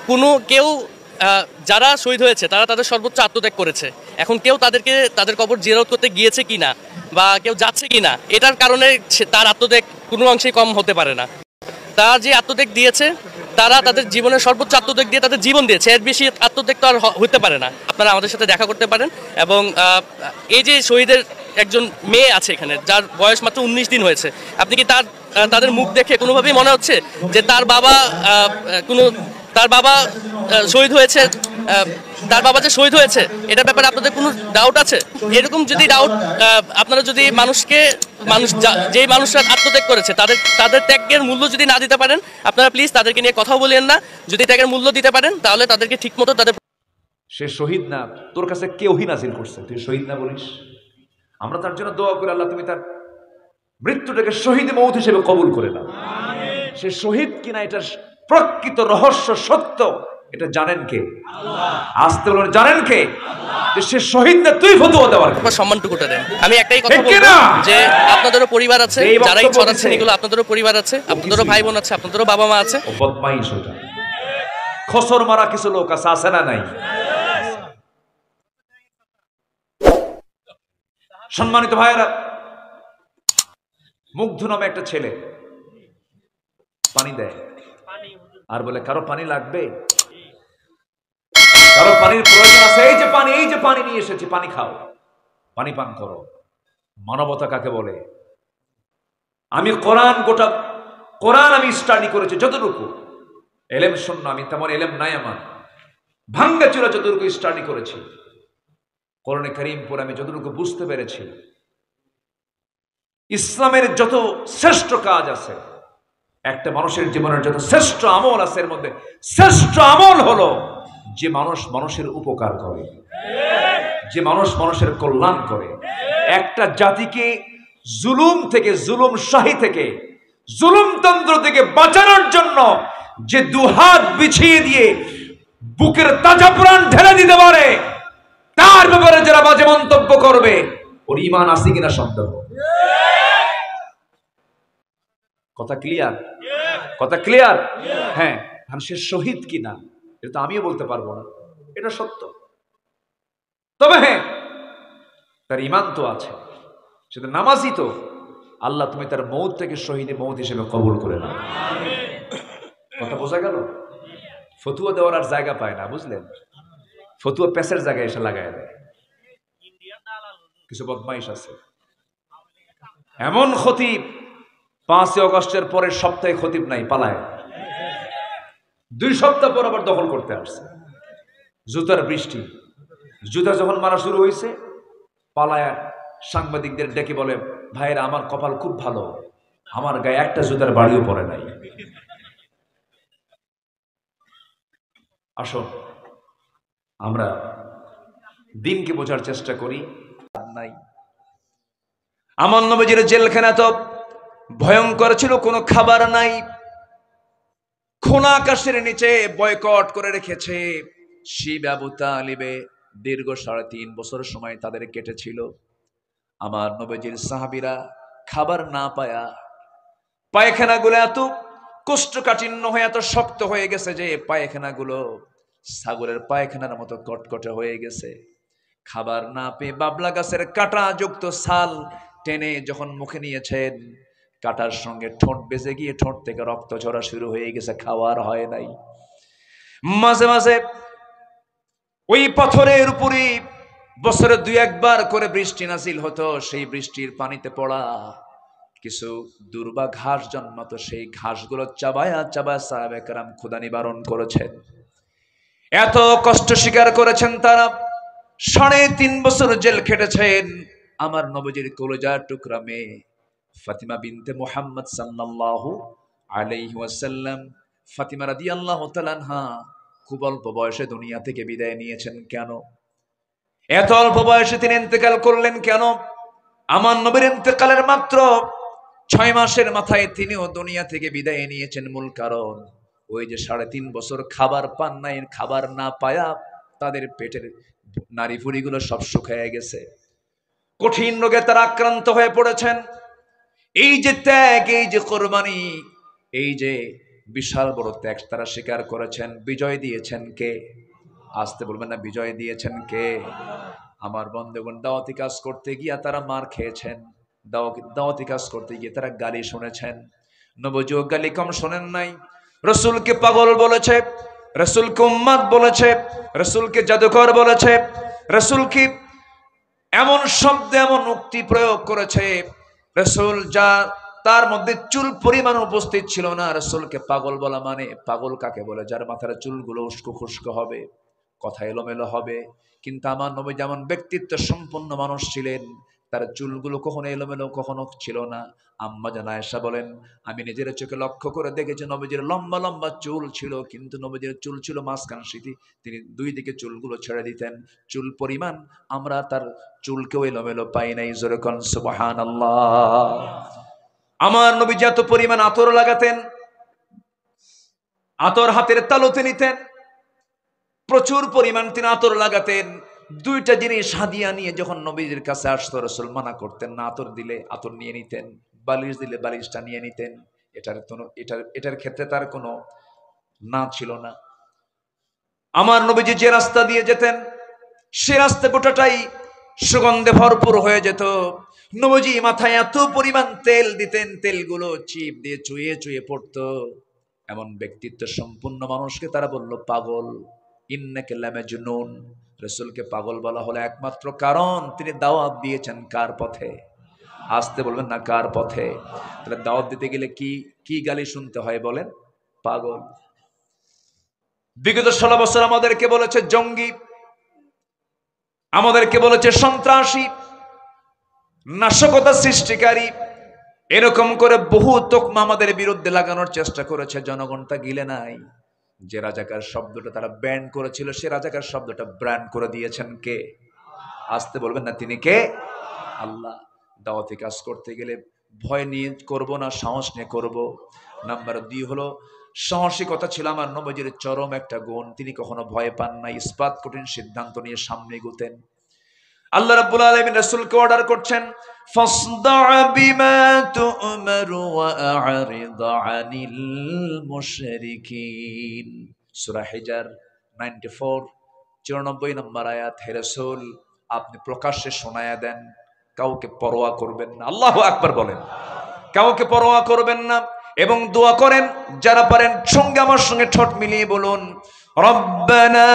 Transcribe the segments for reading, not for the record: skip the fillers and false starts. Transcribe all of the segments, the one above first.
কোনো কেউ যারা শহীদ হয়েছে তারা তাদের সর্বোচ্চ আত্মত্যাগ করেছে। এখন কেউ তাদের কবর জিয়ারত করতে গিয়েছে কিনা বা কেউ যাচ্ছে কিনা, এটার কারণে তার আত্মত্যাগ কোনো অংশেই কম হতে পারে না। তারা যে আত্মত্যাগ দিয়েছে, তারা তাদের জীবনের সর্বোচ্চ আত্মত্যাগ দিয়ে তাদের জীবন দিয়েছে, এর বেশি আত্মত্যাগ তো আর হতে পারে না। আপনারা আমাদের সাথে দেখা করতে পারেন। এবং এই যে শহীদের একজন মেয়ে আছে এখানে, যার বয়স মাত্র 19 দিন হয়েছে, আপনি কি তাদের মুখ দেখে কোনোভাবেই মনে হচ্ছে যে তার বাবা শহীদ হয়েছে, তার বাবা যে শহীদ হয়েছে এটার ব্যাপারে আপনাদের কোনো ডাউট আছে? এরকম যদি ডাউট আপনারা যদি যেই মানুষরা আত্মত্যাগ করেছে তাদের ত্যাগের মূল্য যদি না দিতে পারেন, আপনারা প্লিজ তাদেরকে নিয়ে কথা বলেন না। যদি ত্যাগের মূল্য দিতে পারেন তাহলে তাদেরকে ঠিক মতো সে শহীদ না, তোর কাছে কেউই নাজিল করছে, তুই শহীদ না বলিস। আমরা তার জন্য দোয়া করি, আল্লাহ তুমি তার মৃত্যুটাকে শহীদ মৌত হিসেবে কবুল করে নাও। সে শহীদ কিনা এটার প্রকৃত রহস্য সত্য এটা জানেন কে? আসতে বলেন জানেন কে? সে শহীদ না, তুই ফতোয়া দেওয়ার সম্মানটুকুটা দেন। আমি একটাই কথা বলবো যে আপনাদেরও পরিবার আছে, যারাই ছড়াচ্ছেন এগুলো আপনাদেরও পরিবার আছে, আপনাদেরও ভাই বোন আছে, আপনাদেরও বাবা মা আছে। খসর মারা কিছু লোক আছে না নাই? সম্মানিত ভাইয়েরা, মুগ্ধ নামে একটা ছেলে পানি দেয় আর বলে কারো পানি লাগবে, কারো পানির প্রয়োজন আছে, এই যে পানি নিয়ে এসেছি, পানি খাও, পানি পান করো। মানবতা কাকে বলে? আমি কোরআন আমি স্টাডি করেছি যতটুকু, এলেম শূন্য, আমি তেমন এলেম নাই আমার, ভাঙ্গা চূড়া যতটুকু স্টাডি করেছি, কোরআনে কারীম পড়ে আমি যতটুকু বুঝতে পেরেছি, ইসলামের যত শ্রেষ্ঠ কাজ আছে, একটা মানুষের জীবনের যত শ্রেষ্ঠ আমল আছে, এর মধ্যে শ্রেষ্ঠ আমল হলো যে মানুষ মানুষের উপকার করে, যে মানুষ মানুষের কল্যাণ করে। একটা জাতিকে জুলুম থেকে, জুলুম শাহী থেকে, জুলুমতন্ত্র থেকে বাঁচানোর জন্য যে দুহাত বিছিয়ে দিয়ে বুকের তাজা প্রাণ ঢেলে দিতে পারে, তার ব্যাপারে যারা বাজে মন্তব্য করবে, ওর ঈমান আছে কিনা সন্দেহ। কথা ক্লিয়ার? কথা ক্লিয়ার? হ্যাঁ, সে শহীদ কিনা এটা তো আমিও বলতে পারবো না, এটা সত্য। তবে হ্যাঁ, তার ঈমান তো আছে, সে তো নামাজি। তো আল্লাহ তুমি তার মৌত থেকে শহীদে মৌত হিসেবে কবুল করে নাও। কথা বোঝা গেল? ফতুয়া দেওয়ার আর জায়গা পায় না, বুঝলেন? ফতুয়া প্যাসের জায়গায় এসে লাগায় দেয়। কিছু বদমাইশ আছে, এমন খতিব 5 আগস্টের পরের সপ্তাহে খতিব নাই, পালায়। 2 সপ্তাহ পর আবার দখল করতে আসছে। জুতার বৃষ্টি, জুতা যখন মারা শুরু হয়েছে, পালায় সাংবাদিকদের ডেকে বলে, ভাইরা আমার কপাল খুব ভালো, আমার গায়ে একটা জুতার বাড়িও পড়ে নাই। আসো আমরা দিনকে বোঝার চেষ্টা করি। নাই, আমার নবীজির জেলখানা তো ভয়ঙ্কর ছিল, কোনো খাবার নাই, খোলা আকাশের নিচে বয়কট করে রেখেছে। শিব আবু তালিবে দীর্ঘ 3.5 বছর সময় তাদের কেটেছিল। আমার নবীজির সাহাবীরা খাবার না পায়া পায়খানাগুলো এত কোষ্ঠকাঠিন্য হয়ে, এত শক্ত হয়ে গেছে যে পায়খানাগুলো ছাগলের পায়খানার মতো কটকটে হয়ে গেছে। খাবার না পেয়ে বাবলা গাছের কাঁটা যুক্ত ছাল টেনে যখন মুখে নিয়েছেন, কাঁটার সঙ্গে ঠোঁট বেজে গিয়ে ঠোঁট থেকে রক্ত ঝরা শুরু হয়ে গেছে, খাওয়ার হয় নাই। মাঝে মাঝে ওই পাথরের উপরে বছরে 2-1 বার করে বৃষ্টি নাজিল হতো, সেই বৃষ্টির পানিতে পড়া কিছু দুর্বা ঘাস জন্মাতো, সেই ঘাসগুলো চাবায়া চাবায়া সাহাবে কেরাম ক্ষুধা নিবারণ করেছেন। এত কষ্ট স্বীকার করেছেন তারা, 3.5 বছর জেল খেটেছেন। আমার নবীজির কলিজার টুকরা মেয়ে ফাতিমা বিনতে মুহাম্মদ সাল্লাল্লাহু আলাইহি ওয়াসাল্লাম, ফাতিমা রাদিয়াল্লাহু তাআলা আনহা খুব অল্প বয়সে দুনিয়া থেকে বিদায় নিয়েছেন। কেন এত অল্প বয়সে তিনি ইন্তেকাল করলেন? কেন? আমার নবীর ইন্তেকালের মাত্র 6 মাসের মাথায় তিনিও দুনিয়া থেকে বিদায় নিয়েছেন। মূল কারণ ওই যে 3.5 বছর খাবার পান নাই, খাবার না পায়া তাদের পেটের নারী ফুড়িগুলো সব শুকিয়ে গেছে, কঠিন রোগে তারা আক্রান্ত হয়ে পড়েছেন। এই যে ত্যাগ, এই যে কোরবানি, এই যে বিশাল বড় ত্যাগ তারা স্বীকার করেছেন। বিজয় দিয়েছেন কে? আসতে বলবেন না, বিজয় দিয়েছেন কে? আমার বন্ধুগণ, দাওয়াতি কাজ করতে গিয়ে তারা মার খেয়েছেন, দাওয়াতি কাজ করতে গিয়ে তারা গালি শুনেছেন। নবযুগ গালি কম শোনেন নাই। রসুলকে পাগল বলেছে, রসুলকে উম্মাদ বলেছে, রসুলকে জাদুকর বলেছে, রসুলকে এমন শব্দ এমন উক্তি প্রয়োগ করেছে, রসুল যা তার মধ্যে চুল পরিমাণ উপস্থিত ছিল না। রসুলকে পাগল বলা মানে, পাগল কাকে বলে? যার মাথার চুলগুলো উস্কো খুস্কো হবে, কথা এলোমেলো হবে। কিন্তু আমার নবী যেমন ব্যক্তিত্ব সম্পন্ন মানুষ ছিলেন, তার চুলগুলো কখনো এলোমেলো কখনো ছিল না। আম্মা জান আয়েশা বলেন, আমি নিজের চোখে লক্ষ্য করে দেখেছি নবীজির লম্বা লম্বা চুল ছিল, কিন্তু নবীজির চুল ছিল মাঝখান সিঁথি, তিনি দুই দিকে চুলগুলো ছেড়ে দিতেন। চুল পরিমাণ আমরা তার চুলকেও এলোমেলো পাই নাই। জোরে কোন সুবহানাল্লাহ। আমার নবীজি এত পরিমাণ আতর লাগাতেন, আতর হাতের তালুতে নিতেন, প্রচুর পরিমাণ তিনি আতর লাগাতেন। দুইটা জিনিস হাদিয়া নিয়ে যখন নবীজির কাছে আসতো, রাসূল মানা করতেন না। আতর দিলে আতর নিয়ে নিতেন, বালিশ দিলে বালিশটা নিয়ে নিতেন। এটার ক্ষেত্রে তার কোনো না ছিল না। আমার নবীজি যে রাস্তা দিয়ে যেতেন, সে রাস্তা গোটাটাই সুগন্ধে ভরপুর হয়ে যেত। নবীজি মাথায় এত পরিমাণ তেল দিতেন, তেলগুলো চিপ দিয়ে চুইয়ে চুইয়ে পড়তো। এমন ব্যক্তিত্ব সম্পূর্ণ মানুষকে তারা বলল পাগল। ইন্নাকা লামাজনুন। রাসূলকে পাগল বলা হলো একমাত্র কারণ তিনি দাওয়াত দিয়েছেন কার পথে? আসতে বলবেন না, কার পথে? তাহলে দাওয়াত দিতে গেলে কি কি গালি শুনতে হয় বলেন? পাগল। বিগত 16 বছর আমাদেরকে বলেছে জঙ্গি, আমাদেরকে বলেছে সন্ত্রাসী, নাশকতা সৃষ্টিকারী। এরকম করে বহু তোকমা আমাদের বিরুদ্ধে লাগানোর চেষ্টা করেছে, জনগণ তা গিলে নাই। যে রাজাকার শব্দটা তারা ব্যান করেছিল, সে রাজাকার শব্দটা ব্র্যান্ড করে দিয়েছেন কে? আসতে বলবেন না, তিনি কে? আল্লাহ। দাওয়াতি কাজ করতে গেলে ভয় নিয়ে করব না, সাহস নিয়ে করব। নাম্বার 2 হলো সাহসিকতা ছিল আমার নবীজির চরম একটা গুণ। তিনি কখনো ভয় পান না, ইস্পাত কঠিন সিদ্ধান্ত নিয়ে সামনে এগোতেন। আল্লাহ রাব্বুল আলামিন রাসূলকে অর্ডার করছেন, ফাসদা' বিমা তু'মার ওয়া আ'রিদ আনিল মুশরিকিন। সূরা হিজর 94 94 নম্বর আয়াত। হে রাসূল, আপনি প্রকাশ্যে শোনায়া দেন, কাউকে পরোয়া করবেন না। আল্লাহু আকবার বলেন। কাউকে পরোয়া করবেন না এবং দোয়া করেন। যারা পারেন সঙ্গে আমার সঙ্গে ঠোঁট মিলিয়ে বলুন, রব্বানা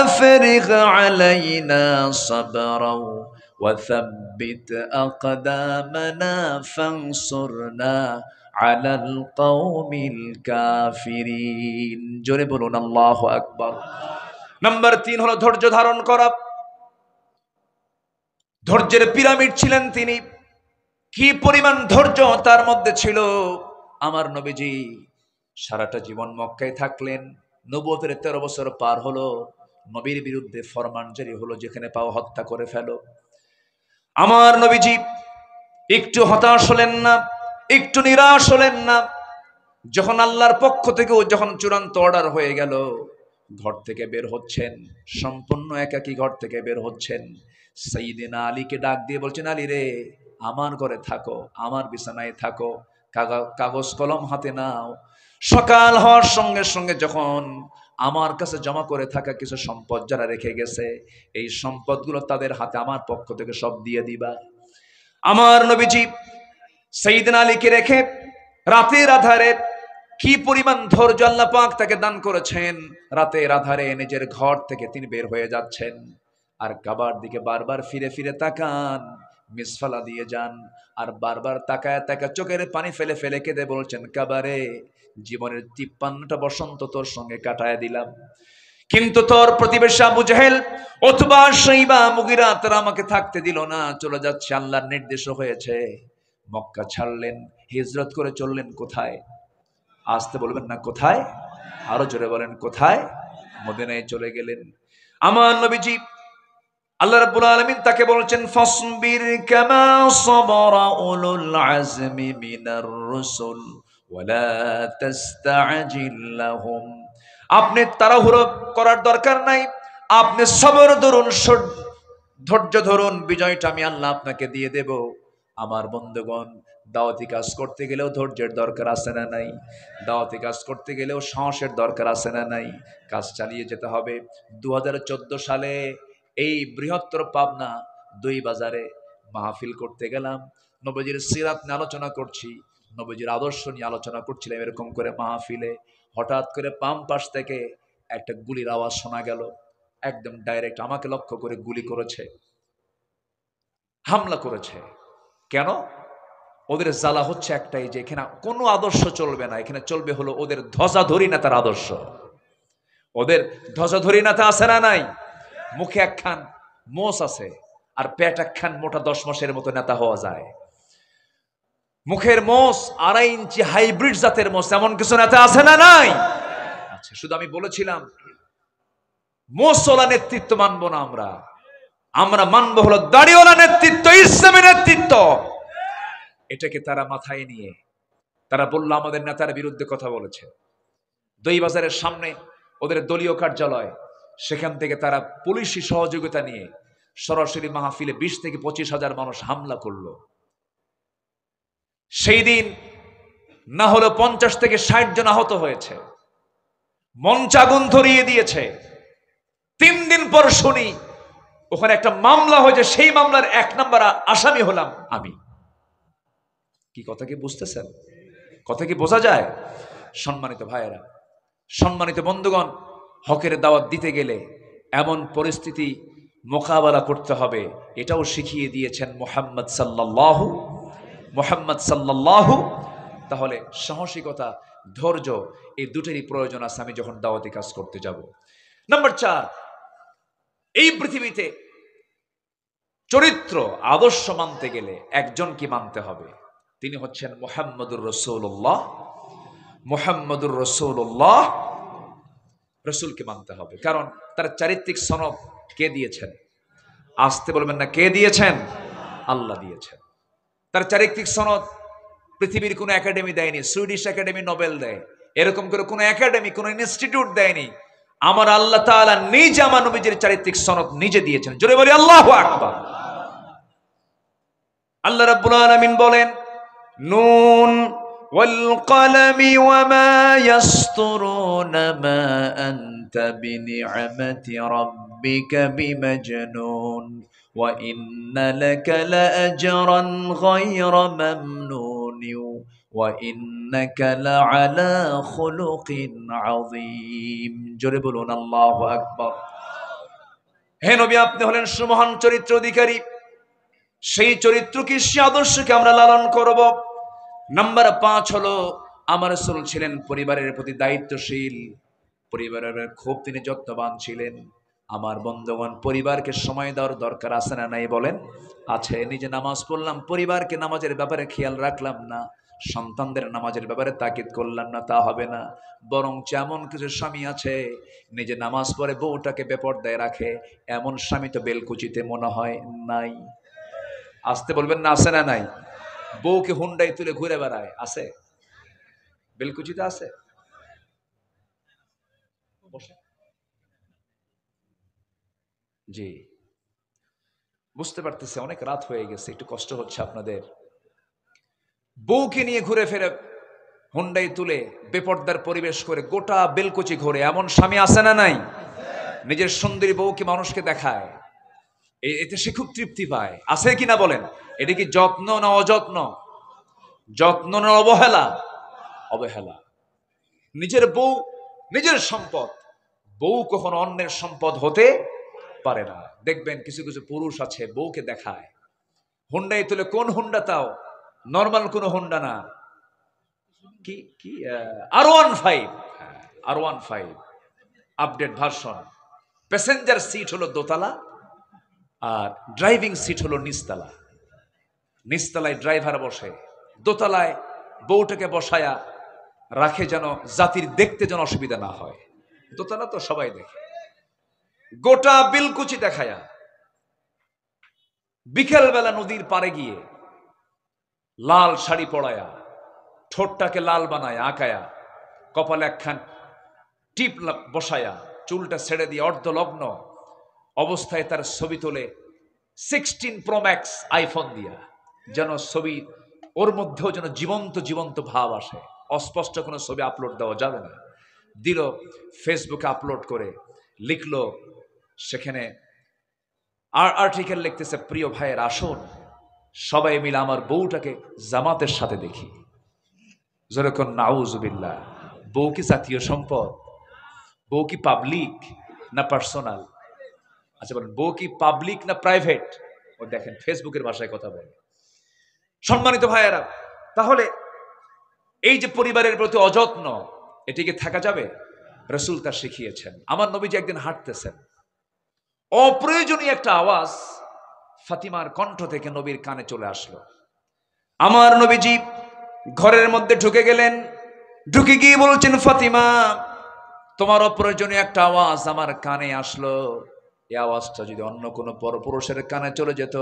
আফরিগ আলাইনা সাবরা ওয়া সাব্বিত আকদামানা ফানসুরনা আলাল কওমিল কাফিরিন। জোরে বলুন আল্লাহু আকবার। নাম্বার 3 হলো ধৈর্য ধারণ করা। ধৈর্যের পিরামিড ছিলেন তিনি। কি পরিমাণ ধৈর্য তার মধ্যে ছিল! আমার নবীজি সারাটা জীবন মক্কায় থাকলেন। নবুয়তের 13 বছর পার হলো, নবীর বিরুদ্ধে ফরমান জারি হলো, যেখানে পাও হত্যা করে ফেলো। আমার নবীজি একটু হতাশ হলেন না, একটু নিরাশ হলেন না। যখন আল্লাহর পক্ষ থেকে যখন চূড়ান্ত অর্ডার হয়ে গেল, ঘর থেকে বের হচ্ছেন, সম্পূর্ণ একাকী ঘর থেকে বের হচ্ছেন। সাইয়েদনা আলীকে ডাক দিয়ে বলছেন, আলী রে, আমার ঘরে থাকো, আমার বিছানায় থাকো, কাগজ কলম হাতে নাও। সকাল হওয়ার সঙ্গে সঙ্গে যখন আমার কাছে জমা করে থাকা কিছু সম্পদ যারা রেখে গেছে, এই সম্পদগুলো তাদের হাতে আমার পক্ষ থেকে সব দিয়ে দিবা। আমার নবীজি সাইয়েদনা আলীকে রেখে রাতের আধারে, কি পরিমাণ ধৈর্য আল্লাহ পাক তাকে দান করেছেন, রাতের আধারে নিজের ঘর থেকে তিনি বের হয়ে যাচ্ছেন। আর কাবার দিকে বারবার ফিরে ফিরে তাকান, মিসফালা দিয়ে যান, আর বারবার তাকায় তাকায় চোখের পানি ফেলে ফেলে কেঁদে বলছেন, কাবারে, জীবনের 53টা বসন্ত তোর সঙ্গে কাটায় দিলাম, কিন্তু তোর প্রতিবেশী আবু জাহেল, উতবা, শাইবা, মুগিরা তারা আমাকে থাকতে দিল না, চলে যাচ্ছে। আল্লাহর নির্দেশ হয়েছে। মক্কা ছাড়লেন, হিজরত করে চললেন কোথায়? আসতে বলবেন না, কোথায়? আরো জোরে বলেন, কোথায়? মদিনায় চলে গেলেন। আমার নবীজি, আল্লাহ রাব্বুল আলামিন তাকে বলছেন, ফাসবির কামা সাবারা উলুল আজমি মিনার রুসুল ওয়ালা তাস্তাজিল লাহুম। আপনি তাড়াহুড়ো করার দরকার নাই, আপনি সবর ধরুন, ধৈর্য ধরুন, বিজয়টা আমি আল্লাহ আপনাকে দিয়ে দেব। আমার বন্ধুগণ, দাওয়াতি কাজ করতে গেলেও ধৈর্যের দরকার আছে না নাই? দাওয়াতি কাজ করতে গেলেও সাহসের দরকার আছে না নাই? কাজ চালিয়ে যেতে হবে। 2014 সালে এই বৃহত্তর পাবনা দুই বাজারে মাহফিল করতে গেলাম। নবীজির সিরাত নিয়ে আলোচনা করছি, নবীজির আদর্শ নিয়ে আলোচনা করছিলাম। এরকম করে মাহফিলে হঠাৎ করে বাম পাশ থেকে একটা গুলির আওয়াজ শোনা গেল। একদম ডাইরেক্ট আমাকে লক্ষ্য করে গুলি করেছে, হামলা করেছে। কেন? ওদের জ্বালা হচ্ছে একটাই, যে এখানে কোনো আদর্শ চলবে না, এখানে চলবে হলো ওদের ধ্বজাধরী নেতার আদর্শ। ওদের ধ্বজাধরী নেতা আছে না নাই? মুখে একখান মোষ আছে আর পেট একখান মোটা 10 মাসের মতো নেতা হওয়া যায়। মুখের মোষ 2.5 ইঞ্চি হাইব্রিড জাতের মোষ, এমন কিছু নেতা আছে না নাই? আচ্ছা, শুধু আমি বলেছিলাম মোষওয়ালা নেতৃত্ব মানবো না আমরা, আমরা মানবো হলো দাড়িওয়ালা নেতৃত্ব, ইসলামী নেতৃত্ব। এটাকে তারা মাথায় নিয়ে তারা বললো আমাদের নেতার বিরুদ্ধে কথা বলেছে। দুই বাজারের সামনে ওদের দলীয় কার্যালয়, সেখান থেকে তারা পুলিশি সহযোগিতা নিয়ে সরাসরি মাহফিলে 20 থেকে 25,000 মানুষ হামলা করলো। সেই দিন না হলো 50 থেকে 60 জন আহত হয়েছে, মঞ্চ আগুন ধরিয়ে দিয়েছে। 3 দিন পর শুনি ওখানে একটা মামলা হয়েছে, সেই মামলার 1 নম্বর আসামি হলাম আমি। কি কথা কি বুঝতেছেন? কথা কি বোঝা যায়? সম্মানিত ভাইয়েরা, সম্মানিত বন্ধুগণ, হকের দাওয়াত দিতে গেলে এমন পরিস্থিতি মোকাবেলা করতে হবে, এটাও শিখিয়ে দিয়েছেন মুহাম্মদ সাল্লাল্লাহু। তাহলে সাহসিকতা, ধৈর্য, এই দুটোরই প্রয়োজন আছে আমি যখন দাওয়াতি কাজ করতে যাব। নাম্বার 4, এই পৃথিবীতে চরিত্র আদর্শ মানতে গেলে একজন কি মানতে হবে? তিনি হচ্ছেন মুহাম্মদুর রাসূলুল্লাহ। মুহাম্মদুর রাসূলুল্লাহ, রাসূলকে মানতে হবে। কারণ তার চারিত্রিক সনদ কে দিয়েছেন? আসতে বলবেন না, কে দিয়েছেন? আল্লাহ দিয়েছেন। তার চারিত্রিক সনদ পৃথিবীর কোনো একাডেমি দেয়নি। সুইডিশ একাডেমি নোবেল দেয়, এরকম করে কোনো একাডেমি, কোনো ইনস্টিটিউট দেয়নি। আমার আল্লাহ তাআলা নিজে আমার নবীজির চারিত্রিক সনদ নিজে দিয়েছেন। জোরে বলি আল্লাহু আকবার। আল্লাহ রাব্বুল আলামিন বলেন, নুন ওয়াল কলমি ওয়া মা ইয়াসতুরুন মা আনতা বিনি'মাতি রাব্বিকা বিমাজনুন ওয়া ইন্না লাকা লাআজরান গায়রা মামনুন ওয়া ইন্নাকা লাআলা খুলুকিন আযীম। জোরে বলুন আল্লাহু আকবার। হে নবী, আপনি হলেন সুমহান চরিত্র অধিকারী। সেই চরিত্রকে, সেই আদর্শকে আমরা লালন করব। নাম্বার 5 হলো আমার রাসূল ছিলেন পরিবারের প্রতি দায়িত্বশীল, পরিবারের খুব তিনি যত্নবান ছিলেন। আমার বন্ধুগণ, পরিবারকে সময় দেওয়ার দরকার আছে না নাই বলেন? আছে। নিজে নামাজ পড়লাম, পরিবারকে নামাজের ব্যাপারে খেয়াল রাখলাম না, সন্তানদের নামাজের ব্যাপারে তাকিদ করলাম না, তা হবে না। বরং এমন কিছু স্বামী আছে নিজে নামাজ পড়ে বউটাকে বেপরদায় রাখে, এমন স্বামী তো বেলকুচিতে মনে হয় নাই। আসতে বলবেন না, আছে না নাই? বউকে হুন্ডাই তুলে ঘুরে বেড়ায়, আছে? বেলকুচিতে আছে? জি, বুঝতে পারতেছি অনেক রাত হয়ে গেছে, একটু কষ্ট হচ্ছে আপনাদের। বউকে নিয়ে ঘুরে ফেরে হুন্ডাই তুলে বেপর্দার পরিবেশ করে গোটা বেলকুচি ঘুরে, এমন স্বামী আছে না নাই? নিজের সুন্দরী বউকে মানুষকে দেখায়, এতে সে খুব তৃপ্তি পায়। আছে কিনা বলেন? এটা কি যত্ন না অযত্ন? যত্ন না অবহেলা? অবহেলা। নিজের বউ নিজের সম্পদ, বউ কখনো অন্যের সম্পদ হতে পারে না। দেখবেন কিছু কিছু পুরুষ আছে বউকে দেখায় হুন্ডাই তুলে। কোন হুন্ডা? তাও নর্মাল কোন হুন্ডা না, কি কি R15, R15 update version. Passenger seat হলো দোতলা আর ড্রাইভিং সিট হলো নিচতলা। নিচতলায় ড্রাইভার বসে, দোতলায় বউটাকে বসায়া রাখে যেন জাতির দেখতে যেন অসুবিধা না হয়। দোতলা তো সবাই দেখে। গোটা বিলকুচি দেখায়া বিকেল বেলা নদীর পাড়ে গিয়ে লাল শাড়ি পরায়া, ঠোঁটটাকে লাল বানায় আঁকায়া, কপালে একখান টিপ বসায়া, চুলটা ছেড়ে দিয়ে অর্ধলগ্ন অবস্থায় তার ছবি তোলে 16 Pro Max আইফোন দিয়া, যেন ছবি ওর মধ্যেও যেন জীবন্ত জীবন্ত ভাব আসে। অস্পষ্ট কোনো ছবি আপলোড দেওয়া যাবে না। দিল ফেসবুকে আপলোড করে, লিখলো সেখানে আর্টিকেল লিখতেছে, প্রিয় ভাইয়ের আসুন সবাই মিলে আমার বউটাকে জামাতের সাথে দেখি। যেরকম নাউজুবিল্লাহ, বউ কি জাতীয় সম্পদ? বউ কি পাবলিক না পার্সোনাল? আচ্ছা বলেন, বউ কি পাবলিক না প্রাইভেট? ও দেখেন ফেসবুকের ভাষায় কথা বলে। সম্মানিত ভাইয়েরা, তাহলে এই যে পরিবারের প্রতি অযত্ন, এটিকে থাকা যাবে? রাসূল তা শিখিয়েছেন। আমার নবীজি একদিন হাঁটতেছেন, অপ্রয়োজনীয় একটা আওয়াজ ফাতিমার কণ্ঠ থেকে নবীর কানে চলে আসলো। আমার নবীজি ঘরের মধ্যে ঢুকে গেলেন, ঢুকে গিয়ে বলছেন, ফাতিমা তোমার অপ্রয়োজনীয় একটা আওয়াজ আমার কানে আসলো। এই আওয়াজটা যদি অন্য কোনো পরপুরুষের কানে চলে যেত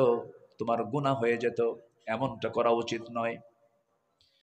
তোমার গুনাহ হয়ে যেত, এমনটা করা উচিত নয়।